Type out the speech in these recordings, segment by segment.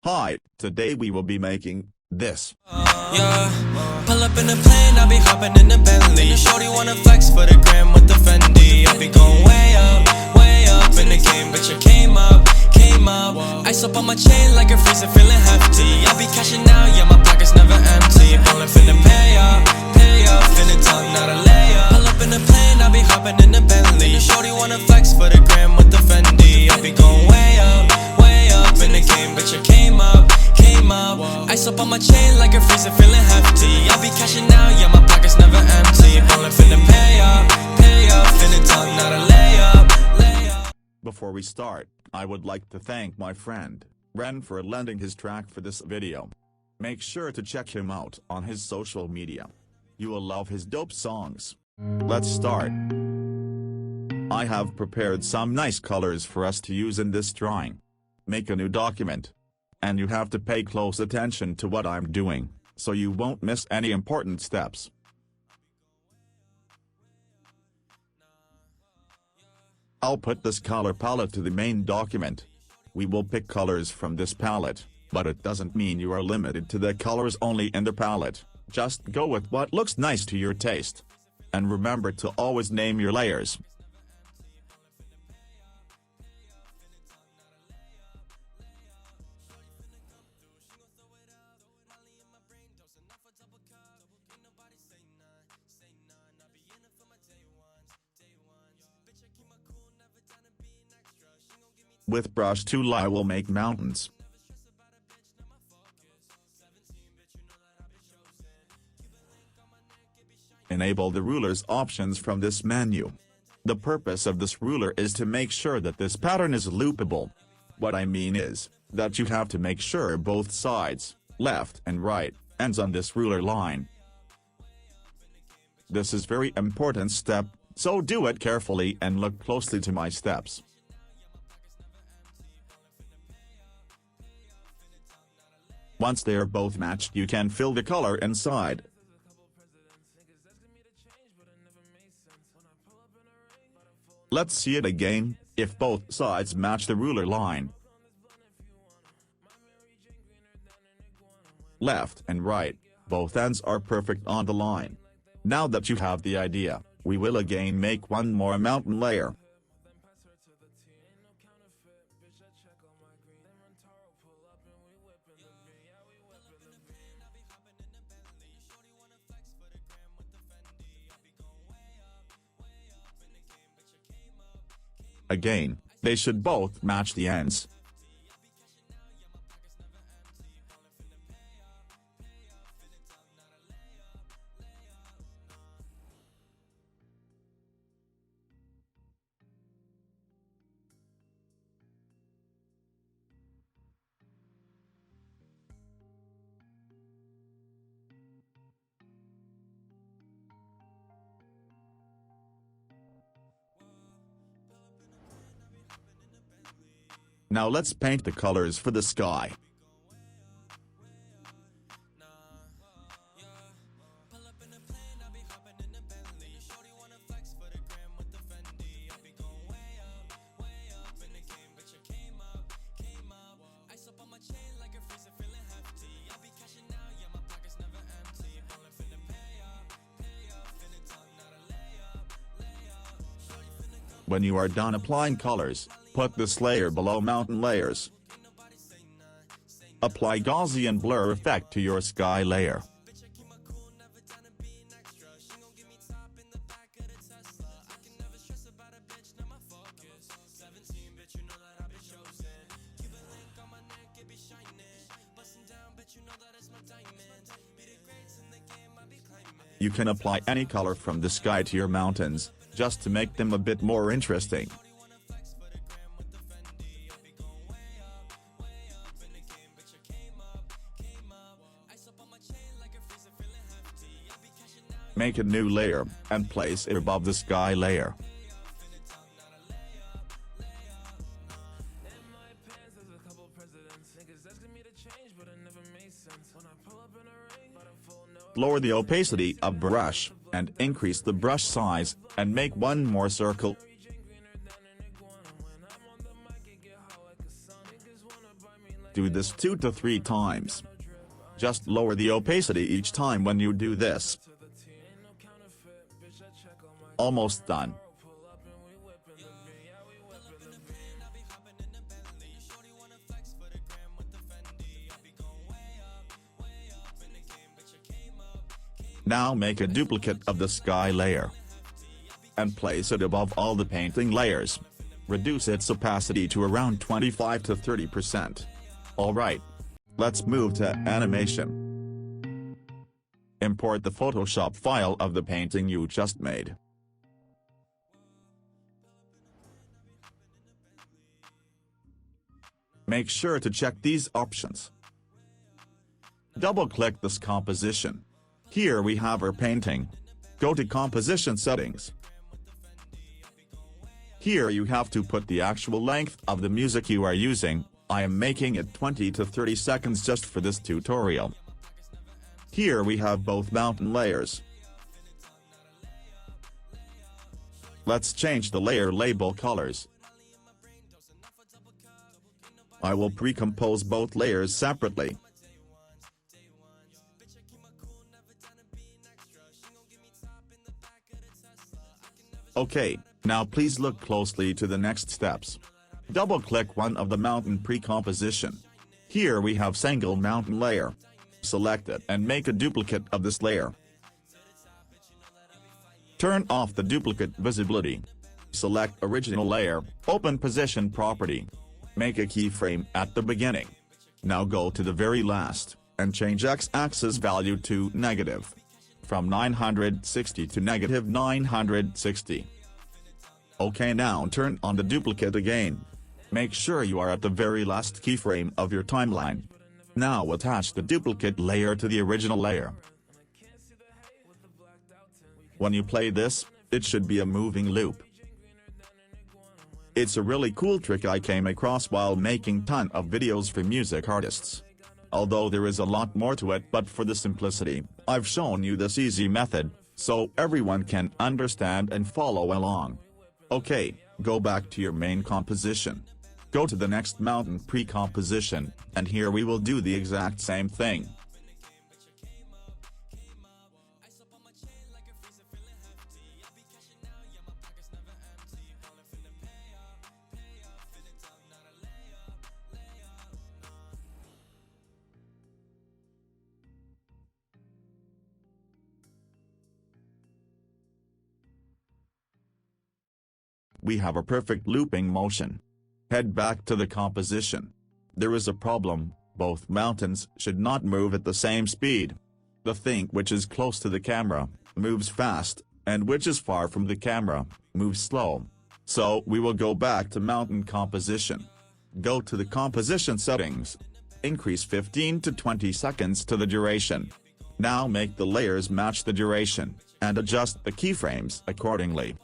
Hi, today we will be making this. Yeah, pull up in the plane, I be hopping in the Bentley. Shorty wanna flex for the gram with the Fendi. I be going way up in the game, bitch, I came up. Ice up on my chain like a freezer, feeling hefty. I be cashing out, yeah, my pockets never empty. Ballin' finna pay up, finna talk, not a layup. Pull up in the plane, I be hopping in the Bentley. Shorty wanna flex for the gram with the Fendi. I be going way up in the game, bitch, I came up. Ice up on my chain like a freezer, feeling hefty. I be cashing out, yeah, my pockets never empty. Ballin' finna pay up, finna talk, not a layup. Before we start, I would like to thank my friend, Ren, for lending his track for this video. Make sure to check him out on his social media. You will love his dope songs. Let's start. I have prepared some nice colors for us to use in this drawing. Make a new document. And you have to pay close attention to what I'm doing, so you won't miss any important steps. I'll put this color palette to the main document. We will pick colors from this palette, but it doesn't mean you are limited to the colors only in the palette. Just go with what looks nice to your taste. And remember to always name your layers. With brush tool I will make mountains. Enable the ruler's options from this menu. The purpose of this ruler is to make sure that this pattern is loopable. What I mean is, that you have to make sure both sides, left and right, ends on this ruler line. This is very important step, so do it carefully and look closely to my steps. Once they are both matched, you can fill the color inside. Let's see it again. If both sides match the ruler line, left and right, both ends are perfect on the line. Now that you have the idea, we will again make one more mountain layer. Again, they should both match the ends. Now let's paint the colors for the sky. When you are done applying colors, put this layer below mountain layers. Apply Gaussian blur effect to your sky layer. You can apply any color from the sky to your mountains, just to make them a bit more interesting. Make a new layer, and place it above the sky layer. Lower the opacity of brush, and increase the brush size, and make one more circle. Do this 2 to 3 times. Just lower the opacity each time when you do this. Almost done. Now make a duplicate of the sky layer and place it above all the painting layers. Reduce its opacity to around 25 to 30%. Alright. Let's move to animation. Import the Photoshop file of the painting you just made. Make sure to check these options. Double-click this composition. Here we have our painting. Go to Composition Settings. Here you have to put the actual length of the music you are using. I am making it 20 to 30 seconds just for this tutorial. Here we have both mountain layers. Let's change the layer label colors. I will pre-compose both layers separately. Okay, now please look closely to the next steps. Double-click one of the mountain pre-composition. Here we have single mountain layer. Select it and make a duplicate of this layer. Turn off the duplicate visibility. Select original layer, open position property. Make a keyframe at the beginning. Now go to the very last, and change x-axis value to negative. From 960 to negative 960. OK, now turn on the duplicate again. Make sure you are at the very last keyframe of your timeline. Now attach the duplicate layer to the original layer. When you play this, it should be a moving loop. It's a really cool trick I came across while making ton of videos for music artists. Although there is a lot more to it, but for the simplicity, I've shown you this easy method, so everyone can understand and follow along. Okay, go back to your main composition. Go to the next mountain pre-composition, and here we will do the exact same thing. We have a perfect looping motion. Head back to the composition. There is a problem, both mountains should not move at the same speed. The thing which is close to the camera, moves fast, and which is far from the camera, moves slow. So we will go back to mountain composition. Go to the composition settings. Increase 15 to 20 seconds to the duration. Now make the layers match the duration, and adjust the keyframes accordingly.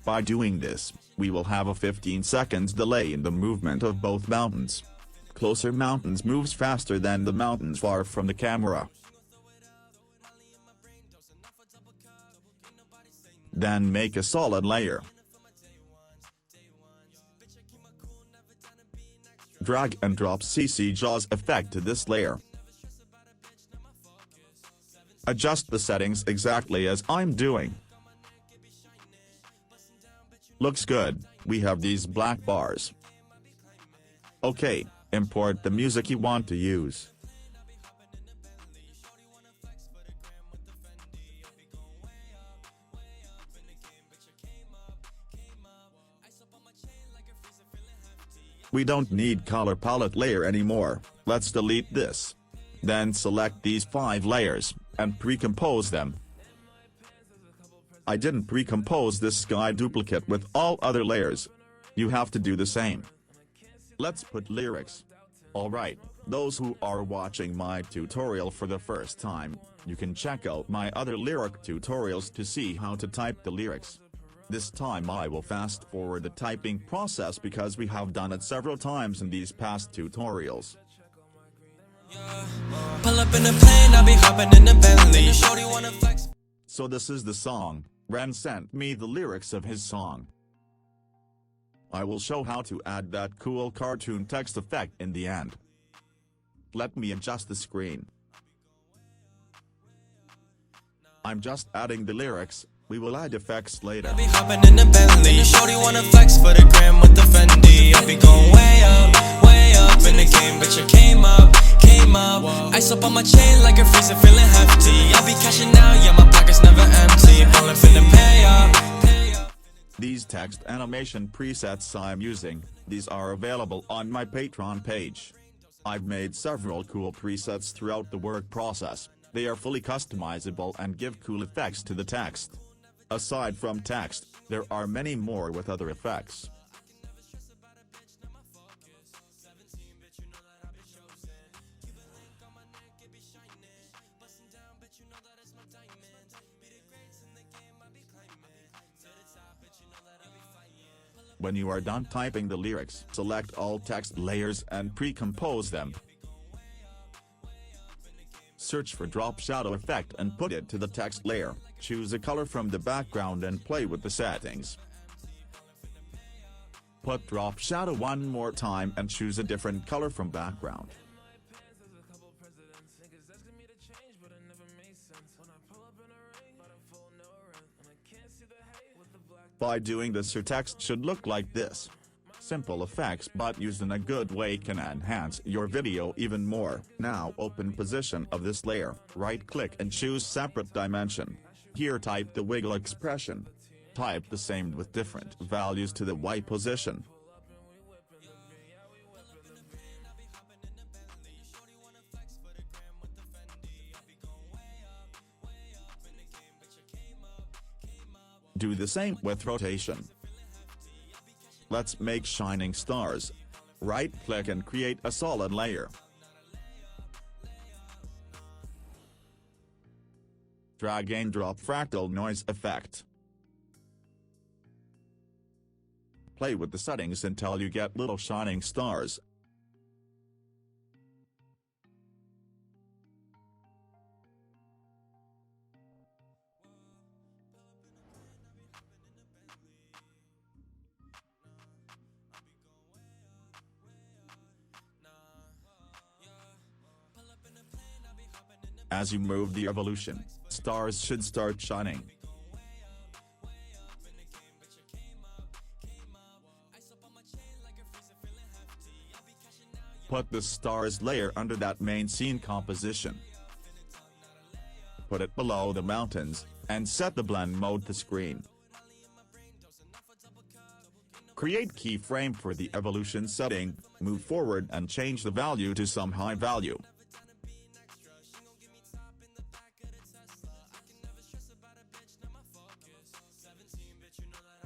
By doing this, we will have a 15 seconds delay in the movement of both mountains. Closer mountains moves faster than the mountains far from the camera. Then make a solid layer. Drag and drop CC Jaws effect to this layer. Adjust the settings exactly as I'm doing. Looks good, we have these black bars. Okay, import the music you want to use. We don't need color palette layer anymore, let's delete this. Then select these 5 layers, and pre-compose them. I didn't pre-compose this sky duplicate with all other layers. You have to do the same. Let's put lyrics. Alright, those who are watching my tutorial for the first time, you can check out my other lyric tutorials to see how to type the lyrics. This time I will fast forward the typing process because we have done it several times in these past tutorials. Pull up in the plane, I'll be hopping in the Bentley. Shorty wanna flex. So this is the song. Ren sent me the lyrics of his song. I will show how to add that cool cartoon text effect in the end. Let me adjust the screen. I'm just adding the lyrics, we will add effects later. I be hopping in the Bentley, shorty wanna flex for the gram with the Fendi. I be going way up in the game, bitch I came up. Ice up on my chain like a freezer feeling hefty. I be cashing out, yeah my pockets never empty. Ballin' finna pay up. These text animation presets I'm using, these are available on my Patreon page. I've made several cool presets throughout the work process. They are fully customizable and give cool effects to the text. Aside from text, there are many more with other effects. When you are done typing the lyrics, select all text layers and pre-compose them. Search for drop shadow effect and put it to the text layer. Choose a color from the background and play with the settings. Put drop shadow one more time and choose a different color from background. By doing this, your text should look like this. Simple effects but used in a good way can enhance your video even more. Now open position of this layer, right click and choose separate dimension. Here type the wiggle expression. Type the same with different values to the Y position. Do the same with rotation. Let's make shining stars. Right-click and create a solid layer. Drag and drop fractal noise effect. Play with the settings until you get little shining stars. As you move the evolution, stars should start shining. Put the stars layer under that main scene composition. Put it below the mountains, and set the blend mode to screen. Create keyframe for the evolution setting, move forward and change the value to some high value.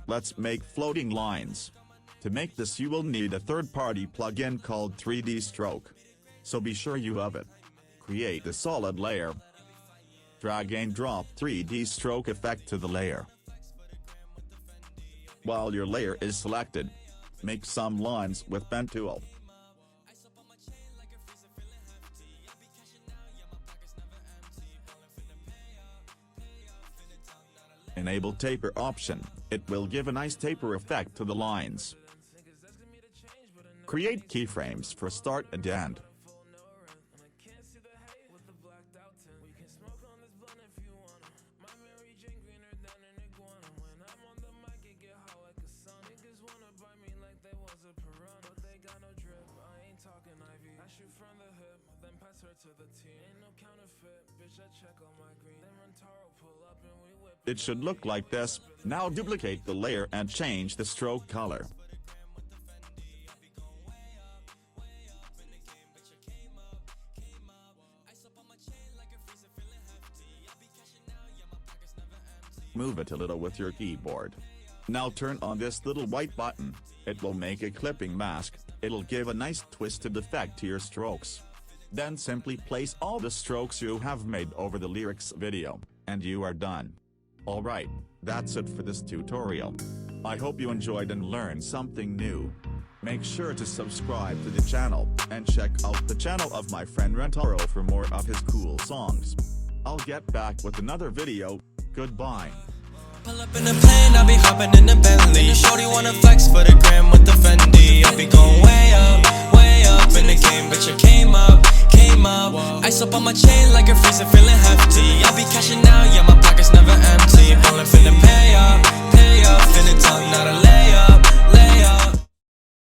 Let's make floating lines. To make this you will need a third-party plugin called 3D Stroke. So be sure you have it. Create a solid layer. Drag and drop 3D Stroke effect to the layer. While your layer is selected, make some lines with pen tool. Enable taper option, it will give a nice taper effect to the lines. Create keyframes for start and end. It should look like this. Now duplicate the layer and change the stroke color. Move it a little with your keyboard. Now turn on this little white button. It will make a clipping mask. It'll give a nice twisted effect to your strokes. Then simply place all the strokes you have made over the lyrics video, and you are done. Alright, that's it for this tutorial. I hope you enjoyed and learned something new. Make sure to subscribe to the channel, and check out the channel of my friend Rentaro for more of his cool songs. I'll get back with another video. Goodbye. Pull up in the plane, I be hopping in the Bentley. And shorty wanna flex for the gram with the Fendi. I be going way up in the game, but you came up. Ice up on my chain like a freezer, feeling hefty. I be cashing out, yeah, my pockets